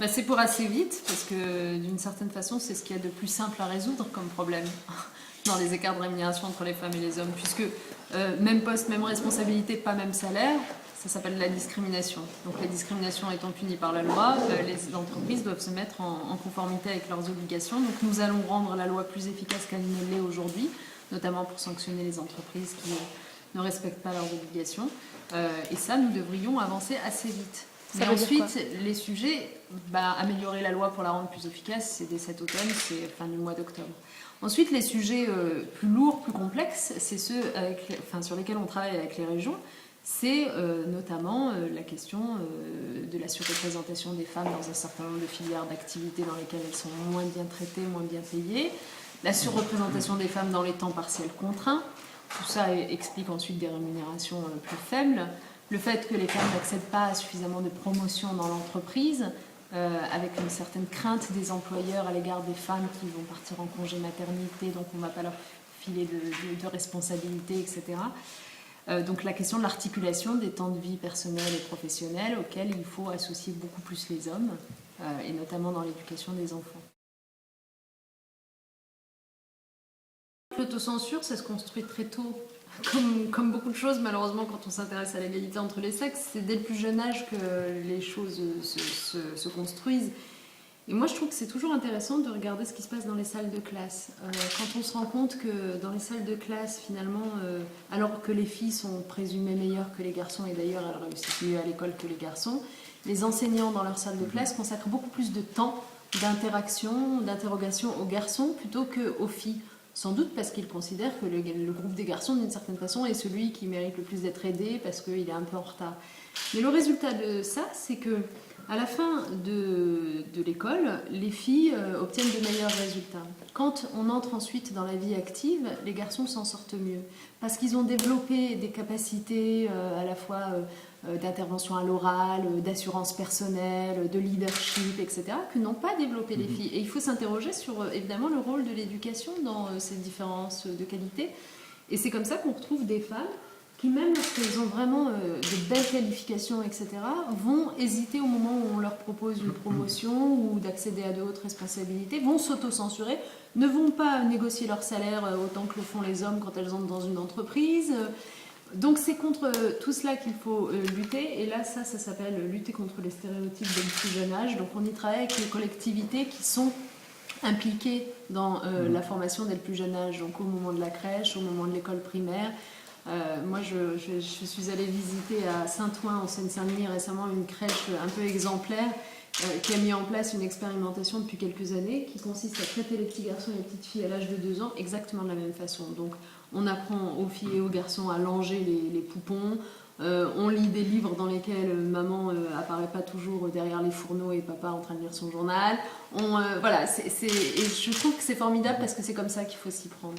C'est pour assez vite, parce que d'une certaine façon, c'est ce qu'il y a de plus simple à résoudre comme problème dans les écarts de rémunération entre les femmes et les hommes, puisque même poste, même responsabilité, pas même salaire, ça s'appelle la discrimination. Donc la discrimination étant punie par la loi, les entreprises doivent se mettre en conformité avec leurs obligations. Donc nous allons rendre la loi plus efficace qu'elle ne l'est aujourd'hui, notamment pour sanctionner les entreprises qui ne respectent pas leurs obligations. Et ça, nous devrions avancer assez vite. Mais ensuite, les sujets, améliorer la loi pour la rendre plus efficace, c'est dès cet automne, c'est fin du mois d'octobre. Ensuite, les sujets plus lourds, plus complexes, c'est ceux sur lesquels on travaille avec les régions. C'est notamment la question de la surreprésentation des femmes dans un certain nombre de filières d'activités dans lesquelles elles sont moins bien traitées, moins bien payées. La surreprésentation des femmes dans les temps partiels contraints. Tout ça explique ensuite des rémunérations plus faibles. Le fait que les femmes n'accèdent pas à suffisamment de promotion dans l'entreprise, avec une certaine crainte des employeurs à l'égard des femmes qui vont partir en congé maternité, donc on ne va pas leur filer de responsabilités, etc. Donc la question de l'articulation des temps de vie personnels et professionnels auxquels il faut associer beaucoup plus les hommes, et notamment dans l'éducation des enfants. L'autocensure, ça se construit très tôt. Comme beaucoup de choses, malheureusement, quand on s'intéresse à l'égalité entre les sexes, c'est dès le plus jeune âge que les choses se construisent. Et moi, je trouve que c'est toujours intéressant de regarder ce qui se passe dans les salles de classe. Quand on se rend compte que dans les salles de classe, finalement, alors que les filles sont présumées meilleures que les garçons, et d'ailleurs elles réussissent mieux à l'école que les garçons, les enseignants dans leur salle de classe consacrent beaucoup plus de temps d'interaction, d'interrogation aux garçons plutôt qu'aux filles. Sans doute parce qu'ils considèrent que le groupe des garçons, d'une certaine façon, est celui qui mérite le plus d'être aidé parce qu'il est un peu en retard. Mais le résultat de ça, c'est que à la fin de l'école, les filles obtiennent de meilleurs résultats. Quand on entre ensuite dans la vie active, les garçons s'en sortent mieux. Parce qu'ils ont développé des capacités à la fois d'intervention à l'oral, d'assurance personnelle, de leadership, etc., que n'ont pas développé les filles. Et il faut s'interroger sur, évidemment, le rôle de l'éducation dans ces différences de qualité. Et c'est comme ça qu'on retrouve des femmes qui, même lorsqu'elles ont vraiment de belles qualifications, etc., vont hésiter au moment où on leur propose une promotion ou d'accéder à de hautes responsabilités, vont s'auto-censurer, ne vont pas négocier leur salaire autant que le font les hommes quand elles entrent dans une entreprise. Donc c'est contre tout cela qu'il faut lutter, et là ça s'appelle lutter contre les stéréotypes dès le plus jeune âge. Donc on y travaille avec les collectivités qui sont impliquées dans la formation dès le plus jeune âge, donc au moment de la crèche, au moment de l'école primaire. Moi je suis allée visiter à Saint-Ouen en Seine-Saint-Denis récemment une crèche un peu exemplaire qui a mis en place une expérimentation depuis quelques années qui consiste à traiter les petits garçons et les petites filles à l'âge de 2 ans exactement de la même façon. Donc on apprend aux filles et aux garçons à langer les poupons, on lit des livres dans lesquels maman apparaît pas toujours derrière les fourneaux et papa en train de lire son journal. Voilà, et je trouve que c'est formidable parce que c'est comme ça qu'il faut s'y prendre.